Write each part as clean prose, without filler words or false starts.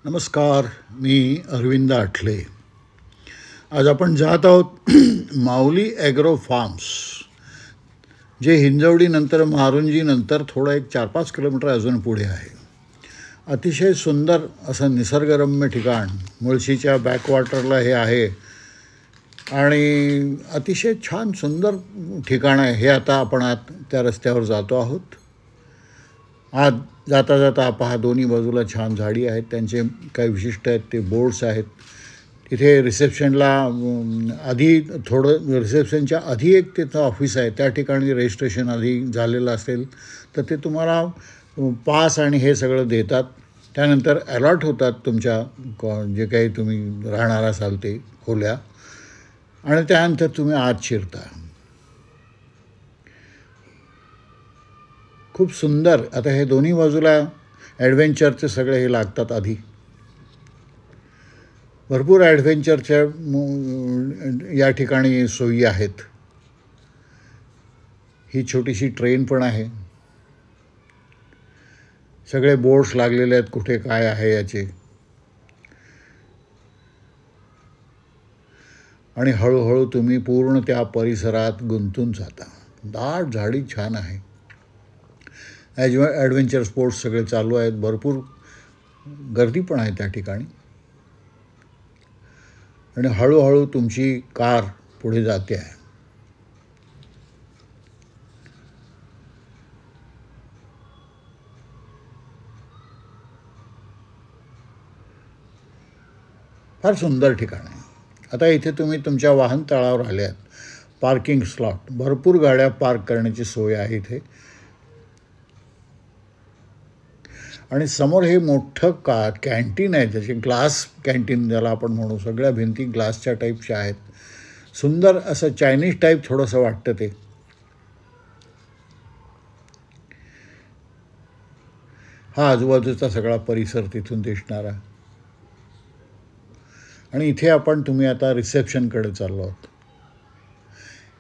नमस्कार. मी अरविंद आठले. आज आपण जात आहोत माऊली ॲग्रो फार्म्स, जे हिंजवडीनंतर मारुंजीनंतर थोडं एक 4-5 किलोमीटर अजून पुढे आहे. अतिशय सुंदर असं निसर्गरम्य ठिकाण, मुळशीच्या बॅकवॉटरला हे आहे आणि अतिशय छान सुंदर ठिकाण आहे हे. आता आपण त्या रस्त्यावर जातो आहोत. आज जाता जाता पहा, दोन्ही बाजूला छान झाडी आहेत, त्यांचे काही विशिष्ट आहेत ते बोर्ड्स आहेत. तिथे रिसेप्शनला आधी रिसेप्शनच्या आधी एक तिथं ऑफिस आहे, त्या ठिकाणी रजिस्ट्रेशन आधी झालेलं असेल तर ते तुम्हाला पास आणि हे सगळं देतात. त्यानंतर अलॉट होतात तुमच्या जे काही तुम्ही राहणार असाल ते खोल्या, आणि त्यानंतर तुम्ही आत शिरता. खूप सुंदर. आता हे दोन्ही बाजूला ॲडव्हेंचरचे सगळे हे लागतात. आधी भरपूर ॲडव्हेंचरच्या या ठिकाणी सोयी आहेत. ही छोटीशी ट्रेन पण आहे. सगळे बोर्ड्स लागलेले आहेत कुठे काय आहे याचे. आणि हळूहळू तुम्ही पूर्ण त्या परिसरात गुंतून जाता. दाट झाडी छान आहे. ॲडव्हेंचर स्पोर्ट्स सगळे चालू आहेत. भरपूर गर्दी पण आहे त्या ठिकाणी. आणि हळूहळू तुमची कार पुढे जाते आहे. फार सुंदर ठिकाण आहे. आता इथे तुम्ही तुमच्या वाहन तळावर आले आहात. पार्किंग स्लॉट, भरपूर गाड्या पार्क करण्याची सोय आहे इथे. आणि समोर हे मोठं कॅन्टीन आहे, त्याचे ग्लास कॅन्टीन ज्याला आपण म्हणू. सगळ्या भिंती ग्लासच्या टाईपच्या आहेत. सुंदर असं चायनीज टाईप थोडंसं वाटतं ते. हा आजूबाजूचा सगळा परिसर तिथून दिसणारा. आणि इथे तुम्ही आता रिसेप्शनकडे चाललो आहोत.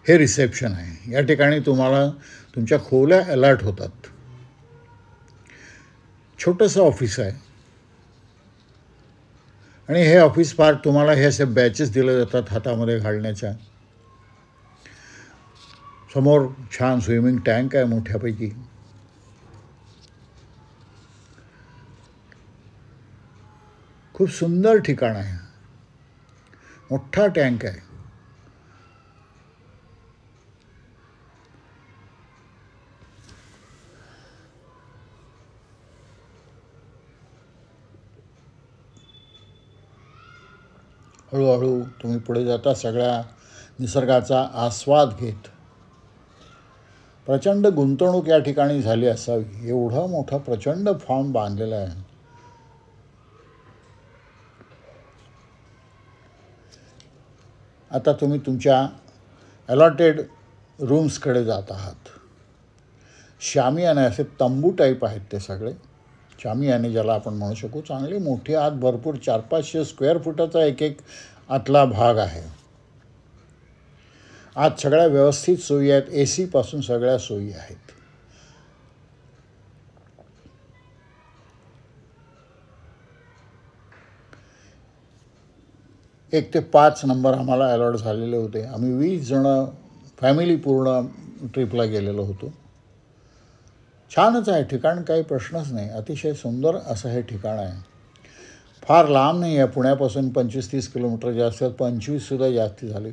हे रिसेप्शन आहे. या ठिकाणी तुम्हाला तुमच्या खोल्या अलॉट होतात. छोटंसं ऑफिस आहे. आणि हे ऑफिस फार तुम्हाला हे असे बॅचेस दिले जातात हातामध्ये घालण्याच्या. समोर छान स्विमिंग टँक आहे मोठ्यापैकी. खूप सुंदर ठिकाण आहे. मोठा टँक आहे. हळूहळू तुम्ही पुढे जाता, सगळ्या निसर्गाचा आस्वाद घेत. प्रचंड गुंतवणूक या ठिकाणी झाली असावी, एवढा मोठा प्रचंड फार्म बांधलेला आहे. आता तुम्ही तुमच्या अलॉटेड रूम्सकडे जात आहात. शामियाने असे तंबू टाईप आहेत ते सगळे. शामियाने ज्याला आपण म्हणू शकू. चांगली मोठी आत भरपूर 400-500 स्क्वेअर फुटाचा एक आतला भाग आहे. आत सगळ्या व्यवस्थित सोयी आहेत. AC पासून सगळ्या सोयी आहेत. एक ते 5 नंबर आम्हाला अलॉट झालेले होते. आम्ही 20 जण फॅमिली पूर्ण ट्रिपला गेलेलो होतो. छानच आहे ठिकाण, काही प्रश्नच नाही. अतिशय सुंदर असं हे ठिकाण आहे. फार लांब नाही आहे. पुण्यापासून 25-30 किलोमीटर जास्त, 25सुद्धा जास्त झाले.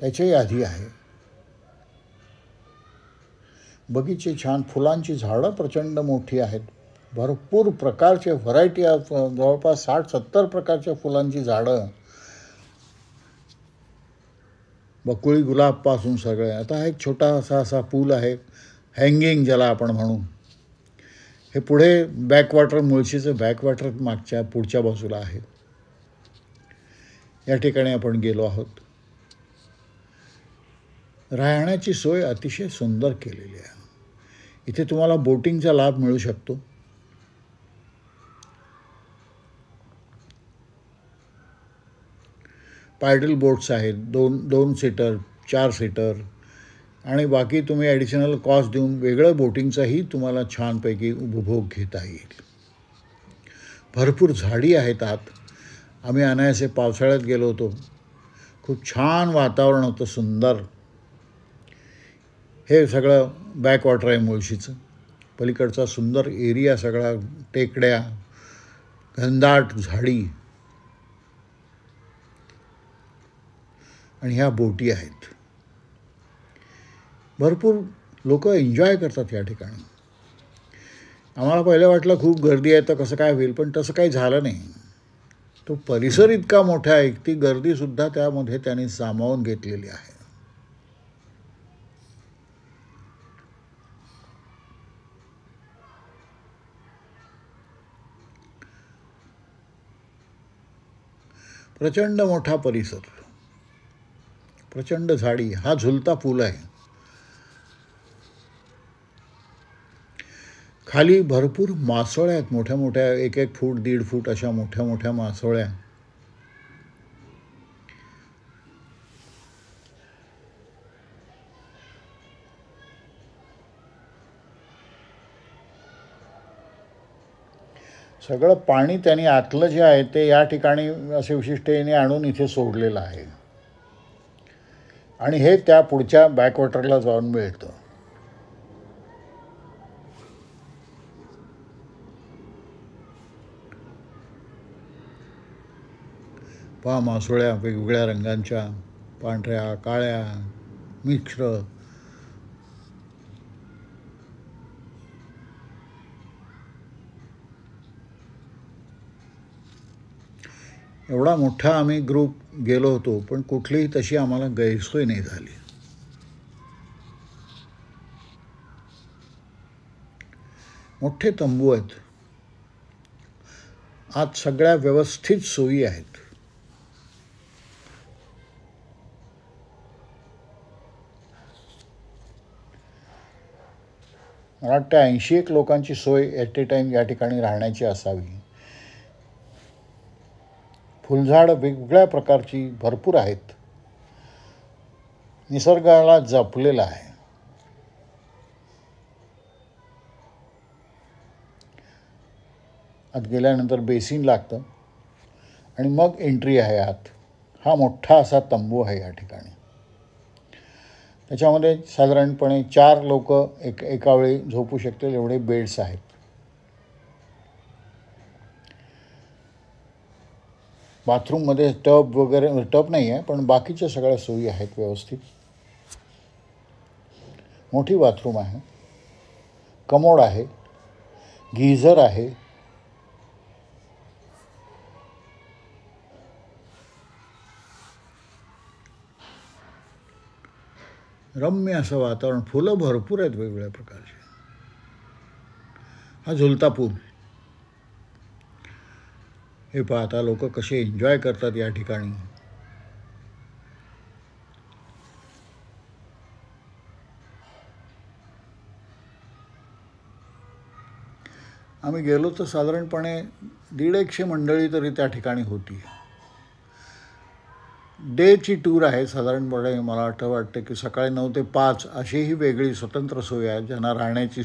त्याच्याही आधी आहे. बगीचे छान, फुलांची झाडं प्रचंड मोठी आहेत. भरपूर प्रकारचे व्हरायटी ऑफ, जवळपास 60-70 प्रकारच्या फुलांची झाडं. बकुळी गुलाबपासून सगळे. आता एक छोटासा असा पूल आहे, हँगिंग ज्याला आपण म्हणू. हे पुढे बॅकवॉटर, मुळशीचं बॅकवॉटर मागच्या पुढच्या बाजूला आहे. या ठिकाणी आपण गेलो आहोत. राहण्याची सोय अतिशय सुंदर केलेली आहे. इथे तुम्हाला बोटिंगचा लाभ मिळू शकतो. पॅडल बोट्स आहेत, 2 सीटर, 4 सीटर. आणि बाकी तुम्ही ॲडिशनल कॉस्ट देऊन वेगळं बोटिंगचाही तुम्हाला छानपैकी उपभोग घेता येईल. भरपूर झाडी आहेत आत. आम्ही अनायासे पावसाळ्यात गेलो होतो. खूप छान वातावरण होतं, सुंदर. हे सगळं बॅकवॉटर आहे मुळशीचं. पलीकडचा सुंदर एरिया सगळा, टेकड्या, घनदाट झाडी आणि ह्या बोटी आहेत. भरपूर लोक एन्जॉय करतात या ठिकाणी. आम्हाला पहिलं वाटलं खूप गर्दी आहे तर कसं काय होईल, पण तसं काही झालं नाही. तो परिसर इतका मोठा आहे, ती गर्दीसुद्धा त्यामध्ये त्यांनी सामावून घेतलेली आहे. प्रचंड मोठा परिसर, प्रचंड झाडी. हा झुलता पूल आहे. खाली भरपूर मासोळ्या आहेत, मोठ्या मोठ्या, 1-1 फूट 1.5 फूट अशा मोठ्या मोठ्या मासोळ्या. सगळं पाणी त्यांनी आतलं जे आहे ते या ठिकाणी असे विशिष्टतेने आणून इथे सोडलेलं आहे आणि हे त्या पुढच्या बॅकवॉटरला जाऊन मिळतं. पहा, मासोळ्या वेगवेगळ्या रंगांच्या, पांढऱ्या, काळ्या, मिश्र. एवढा मोठा आम्ही ग्रुप गेलो होतो, पण कुठलीही तशी आम्हाला गैरसोय नाही झाली. मोठे तंबू आहेत, आत सगळ्या व्यवस्थित सोयी आहेत. मला वाटतं 81 लोकांची सोय ॲट ए टाईम या ठिकाणी राहण्याची असावी. फुलझाड वेगवेगळ्या प्रकारची भरपूर आहेत. निसर्गाला जपलेला आहे. आत गेल्यानंतर बेसिन लागतं आणि मग एंट्री आहे आत. हा मोठा असा तंबू आहे या ठिकाणी. त्याच्यामध्ये साधारणपणे 4 लोक एका वेळी झोपू शकतील एवढे बेड्स आहेत. बाथरूममध्ये टब वगैरे, टब नाही आहे पण बाकीच्या सगळ्या सोयी आहेत व्यवस्थित. मोठी बाथरूम आहे, कमोड आहे, गीझर आहे. रम्य असं वातावरण, फुलं भरपूर आहेत वेगवेगळ्या प्रकारचे. हा झुलता पूल. हे पाहता लोक कसे एन्जॉय करतात या ठिकाणी. आम्ही गेलो तर साधारणपणे 150 मंडळी तरी त्या ठिकाणी होती. डेची टूर आहे साधारणपणे. मला वाटतं की सकाळी 9 ते 5 अशी ही वेगळी स्वतंत्र सोय आहे, ज्यांना राहण्याची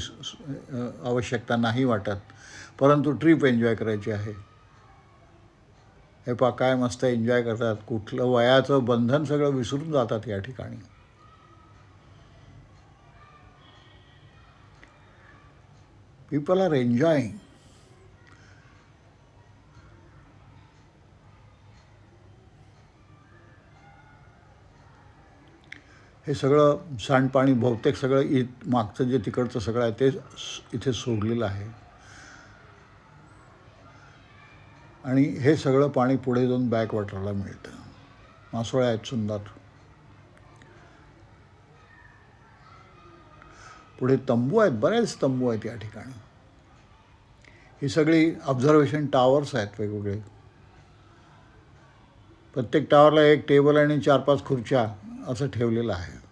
आवश्यकता नाही वाटत, परंतु ट्रिप एन्जॉय करायची आहे. हे पहा काय मस्त एन्जॉय करतात. कुठलं वयाचं बंधन सगळं विसरून जातात या ठिकाणी. People are enjoying. हे सगळं सांडपाणी बहुतेक सगळं मागचं जे तिकडचं सगळं आहे ते इथे सोडलेलं आहे आणि हे सगळं पाणी पुढे जाऊन बॅकवॉटरला मिळतं. मासोळ्या आहेत सुंदर. पुढे तंबू आहेत, बरेच तंबू आहेत या ठिकाणी. ही सगळी ऑब्झर्वेशन टॉवर्स आहेत वेगवेगळे. प्रत्येक टॉवरला एक टेबल आणि 4-5 खुर्च्या असं ठेवलेलं आहे.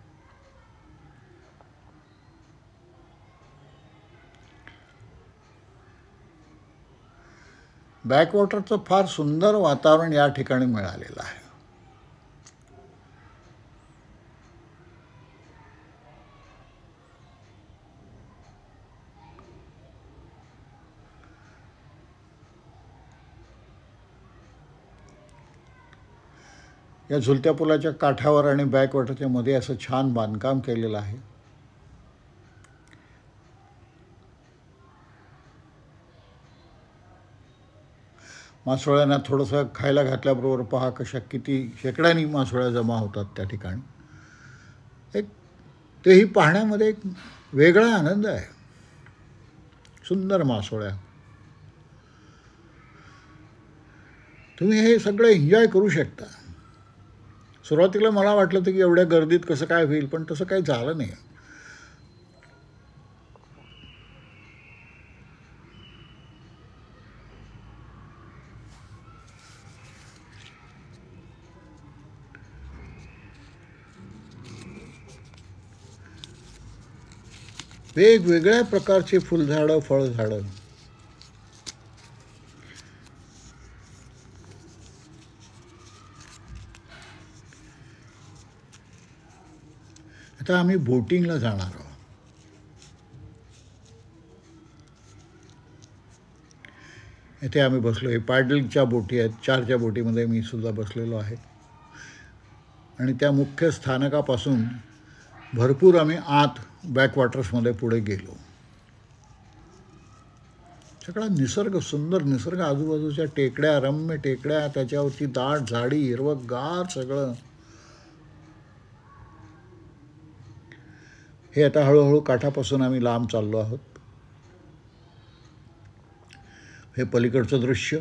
बॅकवॉटरचं फार सुंदर वातावरण या ठिकाणी मिळालेलं आहे. या झुलत्या पुलाच्या काठावर आणि बॅकवॉटरच्या मध्ये असं छान बांधकाम केलेलं आहे. मासोळ्यांना थोडंसं खायला घातल्याबरोबर पहा कशा किती शेकड्यांनी मासोळ्या जमा होतात त्या ठिकाणी. एक तेही पाहण्यामध्ये एक वेगळा आनंद आहे. सुंदर मासोळ्या. तुम्ही हे सगळं एन्जॉय करू शकता. सुरुवातीला मला वाटलं होतं की एवढ्या गर्दीत कसं काय होईल, पण तसं काही झालं नाही. वेगवेगळ्या प्रकारचे फुलझाडं, फळझाडं. आता आम्ही बोटिंगला जाणार आहोत. इथे आम्ही बसलो. हे पॅडलच्या बोटी आहेत. 4च्या बोटीमध्ये मी सुद्धा बसलेलो आहे. आणि त्या मुख्य स्थानकापासून भरपूर आम्ही आत बॅकवॉटर्समध्ये पुढे गेलो. सगळा निसर्ग, सुंदर निसर्ग, आजूबाजूच्या टेकड्या, रम्य टेकड्या, त्याच्यावरची दाट झाडी, हिरवंगार सगळं. हे आता हळूहळू काठापासून आम्ही लांब चाललो आहोत. हे पलीकडचं दृश्य.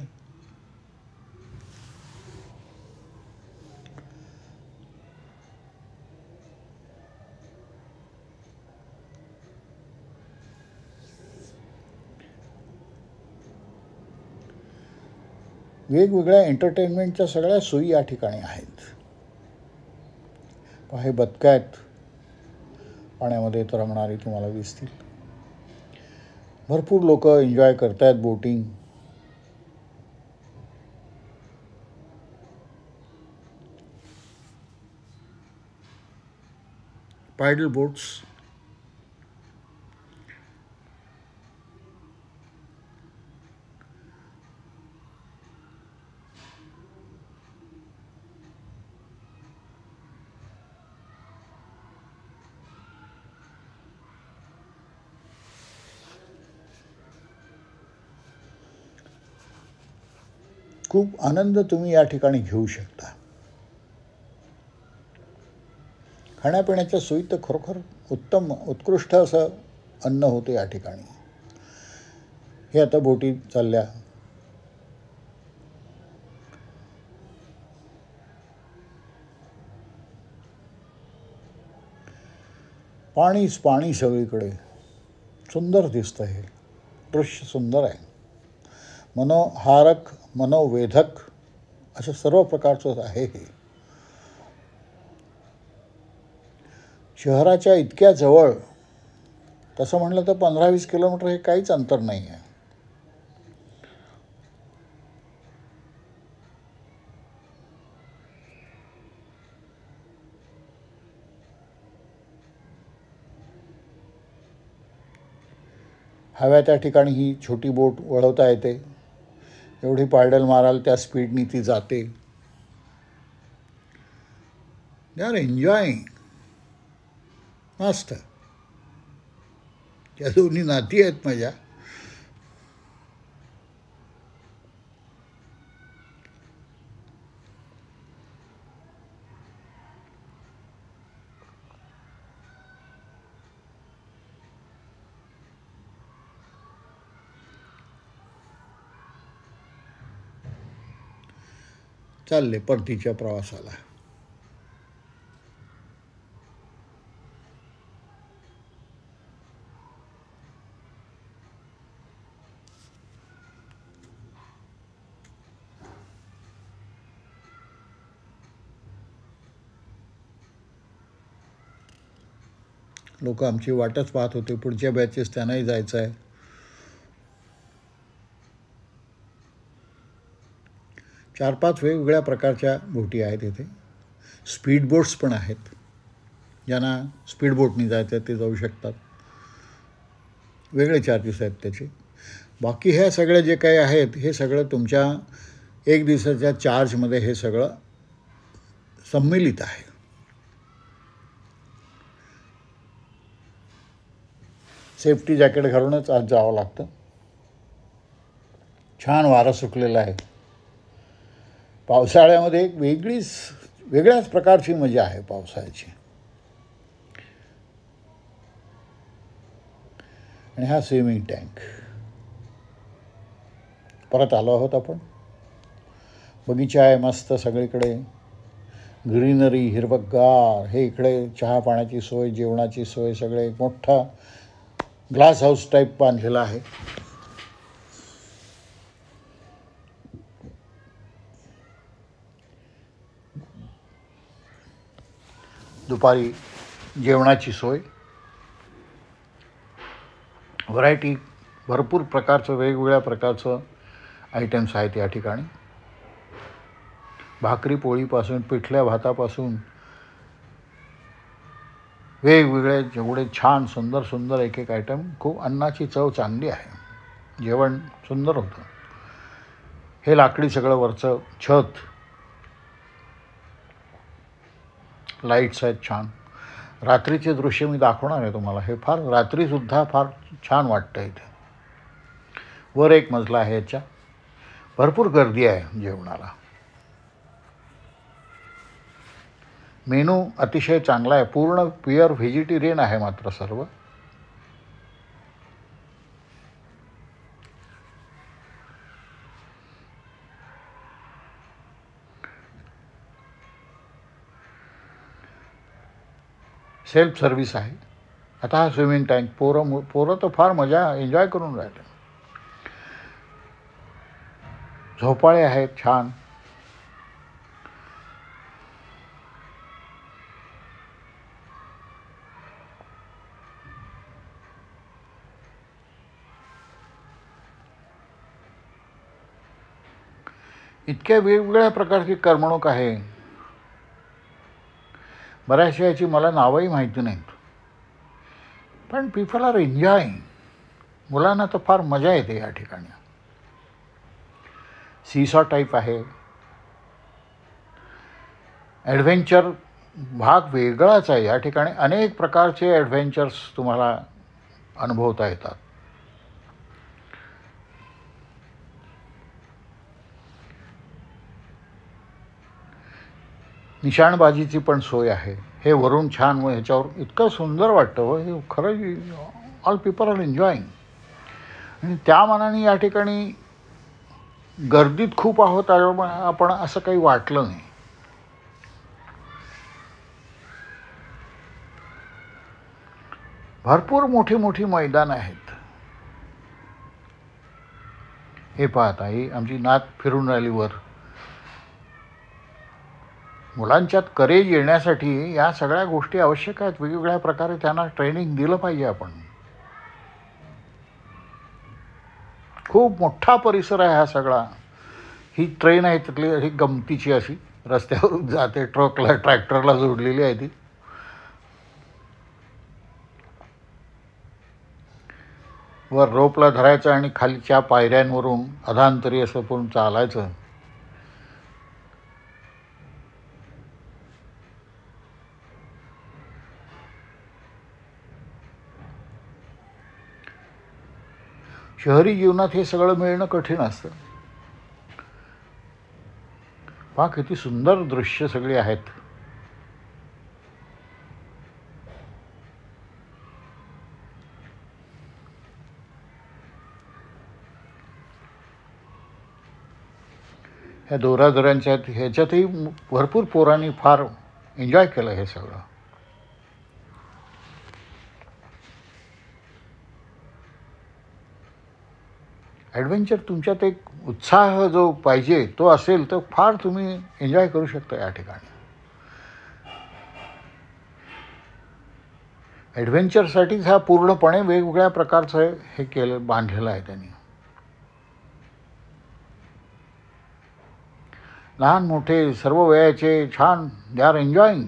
वेगवेगळ्या एंटरटेनमेंटच्या सगळ्या सोयी या ठिकाणी आहेत. हे बदकं आहेत पाण्यामध्ये तरंगणारी, तुम्हाला दिसतील. भरपूर लोक एन्जॉय करत आहेत बोटिंग. Paddle boats. खूप आनंद तुम्ही या ठिकाणी घेऊ शकता. खाण्यापिण्याच्या सोयी तर खरोखर उत्तम, उत्कृष्ट असं अन्न होतं या ठिकाणी. हे आता बोटी चालल्या. पाणीच पाणी सगळीकडे. सुंदर दिसतं हे दृश्य. सुंदर आहे. मनोहारक, मनोवेधक असं सर्व प्रकारचं आहे हे. शहराच्या इतक्या जवळ, तसं म्हणलं तर 15-20 किलोमीटर हे काहीच अंतर नाही आहे. हव्या त्या ठिकाणी ही छोटी बोट वळवता येते. एवढी पॅडल माराल त्या स्पीडनी ती जाते. They are enjoying. मस्त. त्या दोन्ही नाती आहेत माझ्या. चालले परतीच्या प्रवासाला. लोक आमची वाटच पाहत होते. पुढच्या बॅचेस त्यांनाही जायचं आहे. चार पाच वेगवेगळ्या प्रकारच्या बोटी आहेत इथे. स्पीड बोट्स पण आहेत. ज्यांना स्पीड बोटनी जायचं आहे ते जाऊ शकतात. वेगळे चार्जेस आहेत त्याचे. बाकी ह्या सगळ्या जे काही आहेत हे सगळं तुमच्या एक दिवसाच्या चार्जमध्ये हे सगळं सम्मिलित आहे. सेफ्टी जॅकेट घालूनच आज जावं लागतं. छान वारं सुटलेलं आहे. पावसाळ्यामध्ये एक वेगळ्याच प्रकारची मजा आहे पावसाळ्याची. आणि हा स्विमिंग टँक. परत आलो आहोत आपण. बगीचा आहे मस्त सगळीकडे, ग्रीनरी, हिरवगार. हे इकडे चहा पाण्याची सोय, जेवणाची सोय, सगळे मोठा ग्लास हाऊस टाईप बांधलेला आहे. दुपारी जेवणाची सोय, व्हरायटी, भरपूर प्रकारचं वेगवेगळ्या प्रकारचं आयटम्स आहेत या ठिकाणी. भाकरी पोळीपासून, पिठल्या भातापासून वेगवेगळे जेवढे छान सुंदर सुंदर एक एक आयटम. खूप अन्नाची चव चांगली आहे. जेवण सुंदर होतं. हे लाकडी सगळं वरचं छत, लाईट्स आहेत छान. रात्रीचे दृश्य मी दाखवणार आहे तुम्हाला. हे फार रात्रीसुद्धा फार छान वाटतं इथे. वर एक मजला आहे याच्या. भरपूर गर्दी आहे जेवणाला. मेनू अतिशय चांगला आहे. पूर्ण प्युअर व्हेजिटेरियन आहे मात्र सर्व. सेल्फ सर्व्हिस आहे. आता हा स्विमिंग टँक. पोरं तर फार मजा एन्जॉय करून राहिले. झोपाळे आहेत छान. इतक्या वेगवेगळ्या प्रकारची करमणूक आहे. बऱ्याचशा याची मला नावही माहिती नाहीत, पण पीपल आर एन्जॉयिंग. मुलांना तर फार मजा येते या ठिकाणी. सीसॉ टाईप आहे. ॲडव्हेंचर भाग वेगळाच आहे. या ठिकाणी अनेक प्रकारचे ॲडव्हेंचर्स तुम्हाला अनुभवता येतात. निशाणबाजीची पण सोय आहे. हे वरून छान ह्याच्यावर इतकं सुंदर वाटतं. व हे खरं ऑल पीपल आर एन्जॉईंग. आणि त्या मानाने या ठिकाणी गर्दीत खूप आहोत आपण असं काही वाटलं नाही. भरपूर मोठी मोठी मैदान आहेत. हे पाहता, ही आमची नात फिरून राहिली वर. मुलांच्यात करेज येण्यासाठी या सगळ्या गोष्टी आवश्यक आहेत. वेगवेगळ्या प्रकारे त्यांना ट्रेनिंग दिलं पाहिजे आपण. खूप मोठा परिसर आहे हा सगळा. ही ट्रेन आहे तिथली, ही गमतीची अशी रस्त्यावरून जाते. ट्रॅक्टरला जोडलेली आहे ती. वर रोपला धरायचं आणि खालच्या पायऱ्यांवरून अधांतरी असं पण चालायचं. शहरी जीवनात हे सगळं मिळणं कठीण असतं. पहा किती सुंदर दृश्य सगळी आहेत. ह्या दोऱ्यांच्या ह्याच्यातही भरपूर पोरांनी फार एन्जॉय केलं हे सगळं. ॲडव्हेंचर तुमच्यात एक उत्साह जो पाहिजे तो असेल तर फार तुम्ही एन्जॉय करू शकता या ठिकाणी. ॲडव्हेंचरसाठीच हा पूर्णपणे वेगवेगळ्या प्रकारचं हे बांधलेलं आहे त्यांनी. लहान मोठे सर्व वयाचे छान, दे आर एन्जॉईंग.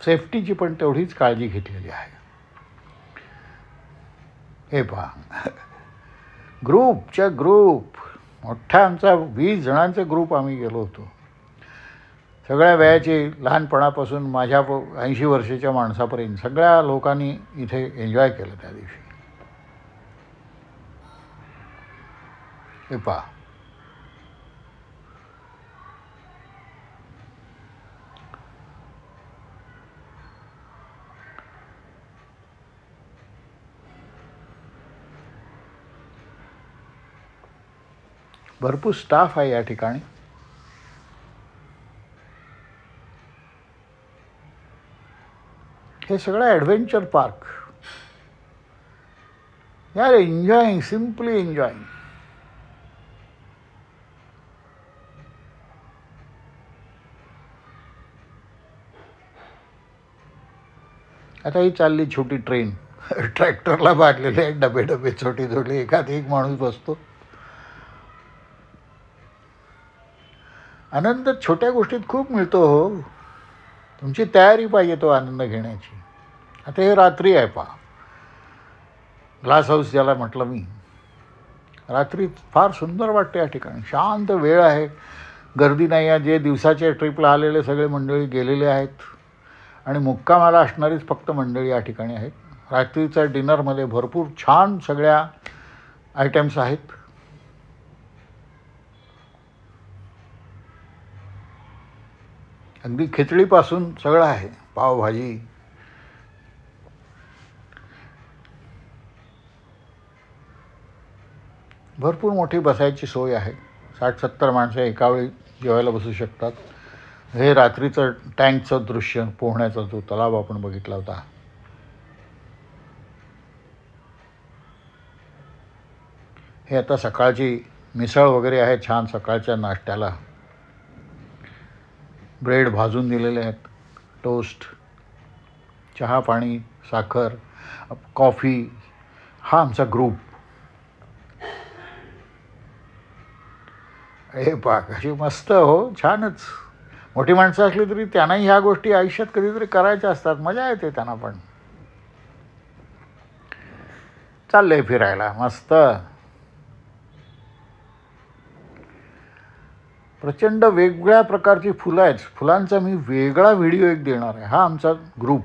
सेफ्टीची पण तेवढीच काळजी घेतलेली आहे. हे पहा, ग्रुप मोठा आमचा 20 जणांचा ग्रुप आम्ही गेलो होतो. सगळ्या वयाचे, लहानपणापासून माझ्या 80 वर्षाच्या माणसापर्यंत सगळ्या लोकांनी इथे एन्जॉय केलं त्या दिवशी. हे पहा, भरपूर स्टाफ आहे या ठिकाणी. हे सगळं ॲडव्हेंचर पार्क. यार, एन्जॉईंग, सिम्पली एन्जॉईंग. आता ही चालली छोटी ट्रेन. ट्रॅक्टरला बांधलेले आहेत डबे छोटे छोटे, एखाद एक माणूस बसतो. आनंद छोट्या गोष्टीत खूप मिळतो हो. तुमची तयारी पाहिजे तो आनंद घेण्याची. आता हे रात्री आहे पहा, ग्लास हाऊस ज्याला म्हटलं मी. रात्री फार सुंदर वाटते या ठिकाणी. शांत वेळ आहे, गर्दी नाही आहे. जे दिवसाच्या ट्रिपला आलेले सगळे मंडळी गेलेले आहेत आणि मुक्कामाला असणारीच फक्त मंडळी या ठिकाणी आहेत. रात्रीच्या डिनरमध्ये भरपूर छान सगळ्या आयटम्स आहेत. अगदी खिचडीपासून सगळं आहे, पावभाजी. भरपूर मोठी बसायची सोय आहे. 60-70 माणसं एकावेळी जेवायला बसू शकतात. हे रात्रीचं टँकचं दृश्य, पोहण्याचा जो तलाव आपण बघितला होता. हे आता सकाळची मिसळ वगैरे आहे छान सकाळच्या नाश्त्याला. ब्रेड भाजून दिलेले आहेत, टोस्ट, चहा पाणी, साखर, कॉफी. हा आमचा ग्रुप. हे पहा कशी मस्त हो, छानच. मोठी माणसं असली तरी त्यांनाही ह्या गोष्टी आयुष्यात कधीतरी करायच्या असतात. मजा येते त्यांना पण. चाललंय फिरायला मस्त. प्रचंड वेगवेगळ्या प्रकारची फुलं आहेत. फुलांचा मी वेगळा व्हिडिओ एक देणार आहे. हा आमचा ग्रुप.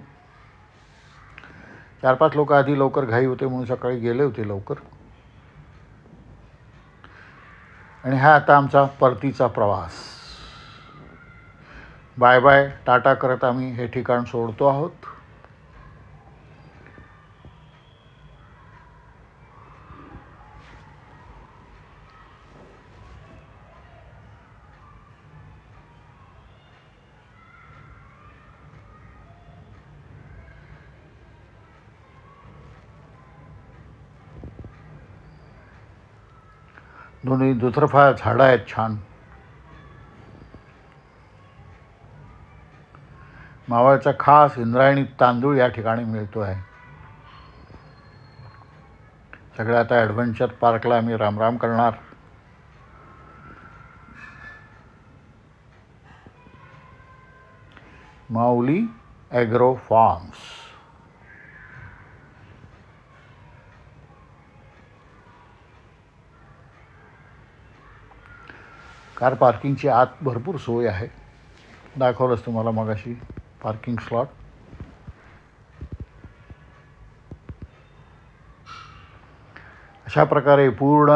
4-5 लोक आधी लवकर घाई होते म्हणून सकाळी गेले होते लवकर. आणि हा आता आमचा परतीचा प्रवास. बाय बाय, टाटा करत आम्ही हे ठिकाण सोडतो आहोत. दोन्ही दुतर्फा झाडं आहेत छान. मावळचा खास इंद्रायणी तांदूळ या ठिकाणी मिळतो आहे. सगळ्या आता ॲडव्हेंचर पार्कला आम्ही रामराम करणार. माऊली ॲग्रो फार्म्स. कार पार्किंगची आत भरपूर सोय आहे. दाखवलंच तुम्हाला मगाशी पार्किंग स्लॉट. अशा प्रकारे पूर्ण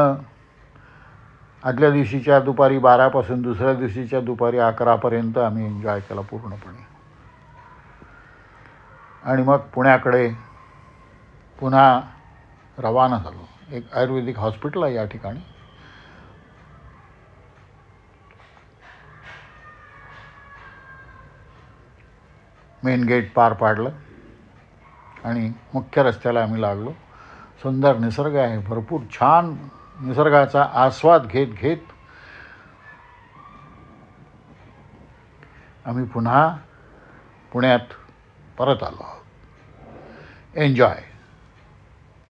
आदल्या दिवशीच्या दुपारी 12 दुसऱ्या दिवशीच्या दुपारी 11 आम्ही एन्जॉय केला पूर्णपणे. आणि मग पुण्याकडे पुन्हा रवाना झालो. एक आयुर्वेदिक हॉस्पिटल आहे या ठिकाणी. मेन गेट पार पाडलं आणि मुख्य रस्त्याला आम्ही लागलो. सुंदर निसर्ग आहे, भरपूर छान निसर्गाचा आस्वाद घेत घेत आम्ही पुन्हा पुण्यात परत आलो आहोत. एन्जॉय.